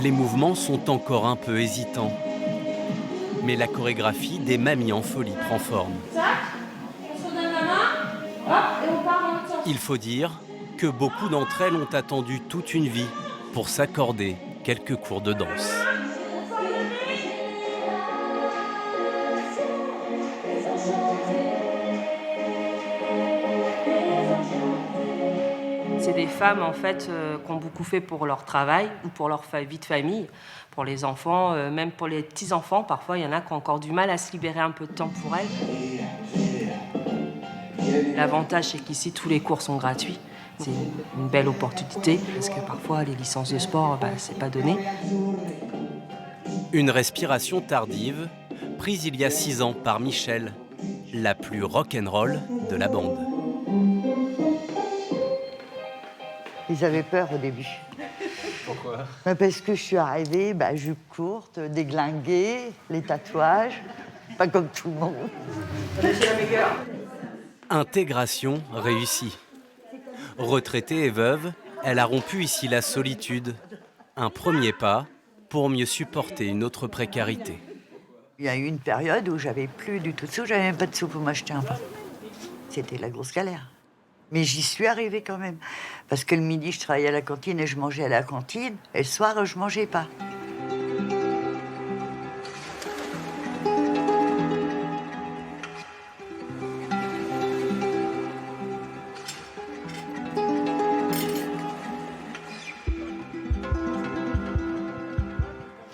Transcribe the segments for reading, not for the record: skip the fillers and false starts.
Les mouvements sont encore un peu hésitants. Mais la chorégraphie des mamies en folie prend forme. On se redonne la main, hop, et on part en même temps. Il faut dire que beaucoup d'entre elles ont attendu toute une vie pour s'accorder quelques cours de danse. C'est des femmes en fait qui ont beaucoup fait pour leur travail ou pour leur vie de famille, pour les enfants, même pour les petits-enfants. Parfois, il y en a qui ont encore du mal à se libérer un peu de temps pour elles. L'avantage, c'est qu'ici, tous les cours sont gratuits. C'est une belle opportunité parce que parfois, les licences de sport, c'est pas donné. Une respiration tardive, prise il y a 6 ans par Michel, la plus rock'n'roll de la bande. Ils avaient peur au début. Pourquoi ? Parce que je suis arrivée, jupe courte, déglinguée, les tatouages, pas comme tout le monde. Intégration réussie. Retraitée et veuve, elle a rompu ici la solitude. Un premier pas pour mieux supporter une autre précarité. Il y a eu une période où j'avais plus du tout de sous, j'avais même pas de sous pour m'acheter un pain. C'était la grosse galère. Mais j'y suis arrivée quand même. Parce que le midi, je travaillais à la cantine et je mangeais à la cantine. Et le soir, je mangeais pas.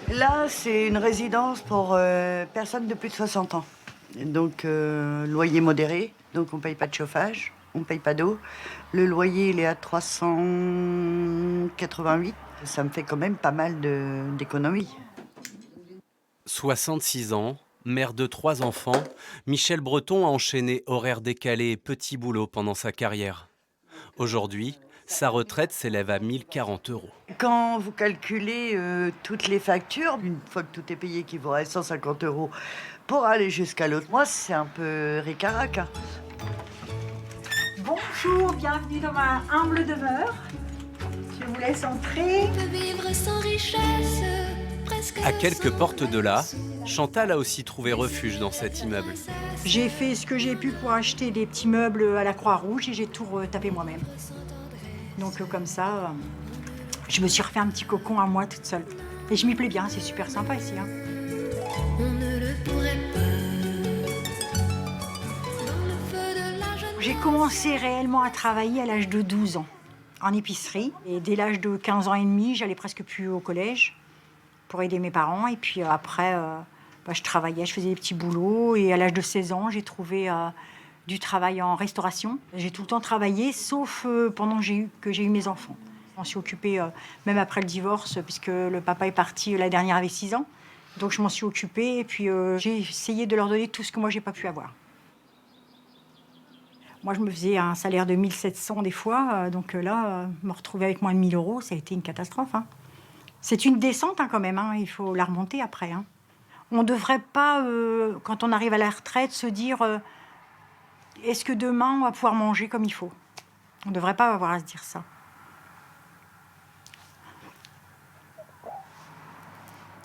Là, c'est une résidence pour personnes de plus de 60 ans. Donc, loyer modéré. Donc, on ne paye pas de chauffage, on ne paye pas d'eau. Le loyer, il est à 388. Ça me fait quand même pas mal d'économies. 66 ans, mère de 3 enfants, Michel Breton a enchaîné horaires décalés et petits boulots pendant sa carrière. Aujourd'hui, sa retraite s'élève à 1 040 €. Quand vous calculez toutes les factures, une fois que tout est payé, qu'il vous reste 150 € pour aller jusqu'à l'autre mois, c'est un peu ric-à-rac, hein. Bonjour, bienvenue dans ma humble demeure. Je vous laisse entrer. À quelques portes de là, Chantal a aussi trouvé refuge dans cet immeuble. J'ai fait ce que j'ai pu pour acheter des petits meubles à la Croix-Rouge et j'ai tout retapé moi-même. Donc comme ça, je me suis refait un petit cocon à moi toute seule. Et je m'y plais bien, c'est super sympa ici, hein. J'ai commencé réellement à travailler à l'âge de 12 ans, en épicerie. Et dès l'âge de 15 ans et demi, j'allais presque plus au collège pour aider mes parents. Et puis après, je travaillais, je faisais des petits boulots. Et à l'âge de 16 ans, j'ai trouvé du travail en restauration. J'ai tout le temps travaillé, sauf pendant que j'ai eu mes enfants. Je m'en suis occupée même après le divorce, puisque le papa est parti, la dernière avait 6 ans. Donc je m'en suis occupée et puis j'ai essayé de leur donner tout ce que moi, j'ai pas pu avoir. Moi, je me faisais un salaire de 1 700 des fois. Donc là, me retrouver avec moins de 1 000 €, ça a été une catastrophe, hein. C'est une descente quand même, hein. Il faut la remonter après, hein. On ne devrait pas, quand on arrive à la retraite, se dire est-ce que demain, on va pouvoir manger comme il faut? On ne devrait pas avoir à se dire ça.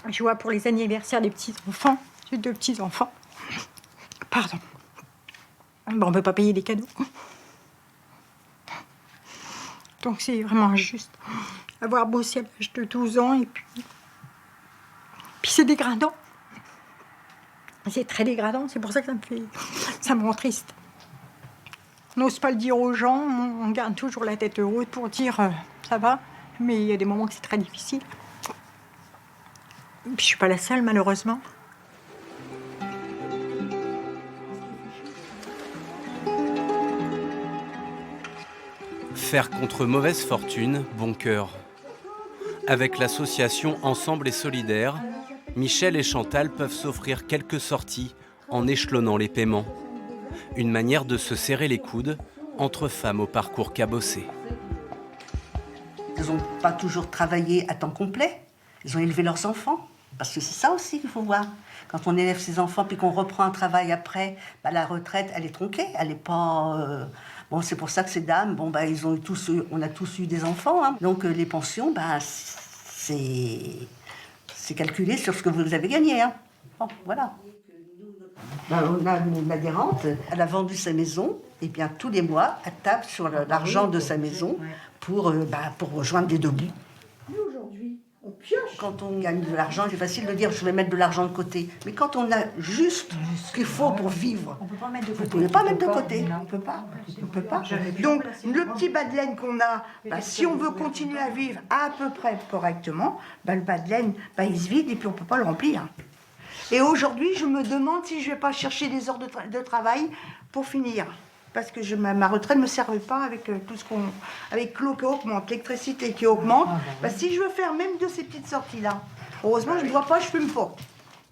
Je vois pour les anniversaires des petits-enfants, j'ai 2 petits-enfants. Pardon. Bon, on ne peut pas payer des cadeaux. Donc c'est vraiment injuste. Avoir bossé à l'âge de 12 ans et puis c'est dégradant. C'est très dégradant, c'est pour ça que ça me rend triste. On n'ose pas le dire aux gens, on garde toujours la tête haute pour dire ça va, mais il y a des moments que c'est très difficile. Et puis je suis pas la seule, malheureusement. Faire contre mauvaise fortune, bon cœur. Avec l'association Ensemble et Solidaire, Michel et Chantal peuvent s'offrir quelques sorties en échelonnant les paiements. Une manière de se serrer les coudes entre femmes au parcours cabossé. Ils n'ont pas toujours travaillé à temps complet. Ils ont élevé leurs enfants. Parce que c'est ça aussi qu'il faut voir. Quand on élève ses enfants puis qu'on reprend un travail après, la retraite, elle est tronquée. Elle n'est pas... Bon, c'est pour ça que ces dames, on a tous eu des enfants, hein. Donc les pensions, c'est calculé sur ce que vous avez gagné. Hein. Bon, voilà. On a une adhérente, elle a vendu sa maison, et bien tous les mois, elle tape sur l'argent de sa maison pour rejoindre des debout. On pioche. Quand on gagne de l'argent, c'est facile de dire je vais mettre de l'argent de côté. Mais quand on a juste ce qu'il faut pour vivre, On peut pas mettre de vous ne côté. pouvez pas mettre de côté. On peut pas. Donc, le petit bas de laine qu'on a, si on veut continuer à vivre à peu près correctement, le bas de laine, il se vide et puis on peut pas le remplir. Et aujourd'hui, je me demande si je vais pas chercher des heures de travail pour finir. Parce que ma retraite ne me servait pas avec tout avec l'eau qui augmente, l'électricité qui augmente. Si je veux faire même de ces petites sorties-là, heureusement, je ne bois pas, je fume pas.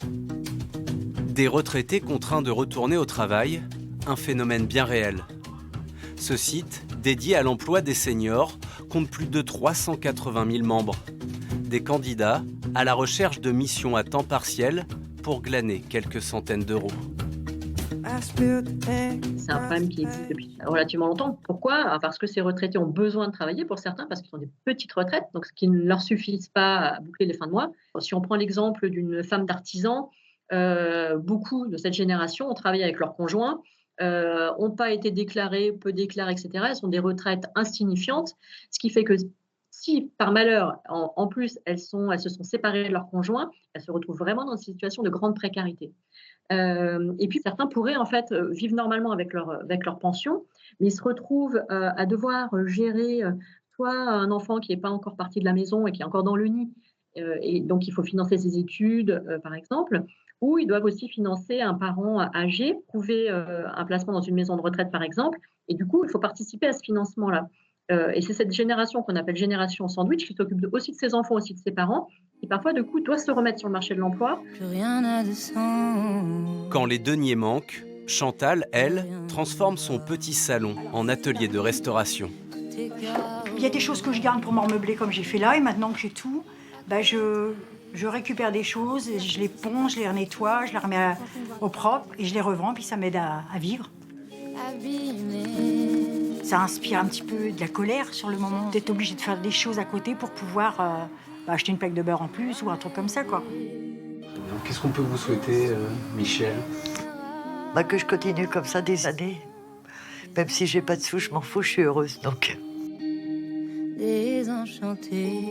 Des retraités contraints de retourner au travail, un phénomène bien réel. Ce site, dédié à l'emploi des seniors, compte plus de 380 000 membres. Des candidats à la recherche de missions à temps partiel pour glaner quelques centaines d'euros. C'est un problème qui existe depuis relativement longtemps. Pourquoi ? Parce que ces retraités ont besoin de travailler pour certains, parce qu'ils ont des petites retraites, donc ce qui ne leur suffit pas à boucler les fins de mois. Si on prend l'exemple d'une femme d'artisan, beaucoup de cette génération ont travaillé avec leur conjoint, n'ont pas été déclarées, peu déclarées, etc. Elles sont des retraites insignifiantes, ce qui fait que si, par malheur, en plus, elles se sont séparées de leur conjoint, elles se retrouvent vraiment dans une situation de grande précarité. Et puis certains pourraient en fait vivre normalement avec leur pension, mais ils se retrouvent à devoir gérer soit un enfant qui n'est pas encore parti de la maison et qui est encore dans le nid, et donc il faut financer ses études par exemple, ou ils doivent aussi financer un parent âgé, trouver un placement dans une maison de retraite par exemple, et du coup il faut participer à ce financement-là. Et c'est cette génération qu'on appelle génération sandwich qui s'occupe aussi de ses enfants, aussi de ses parents, qui parfois, du coup, doit se remettre sur le marché de l'emploi. Quand les deniers manquent, Chantal, elle, transforme son petit salon en atelier de restauration. Il y a des choses que je garde pour m'emmeubler comme j'ai fait là, et maintenant que j'ai tout, je récupère des choses, et je les ponds, je les nettoie, je les remets au propre, et je les revends, puis ça m'aide à vivre. Ça inspire un petit peu de la colère sur le moment, d'être obligé de faire des choses à côté pour pouvoir acheter une plaque de beurre en plus ou un truc comme ça, quoi. Qu'est-ce qu'on peut vous souhaiter, Michel ? Que je continue comme ça des années. Même si j'ai pas de sous, je m'en fous, je suis heureuse. Donc. Désenchanté.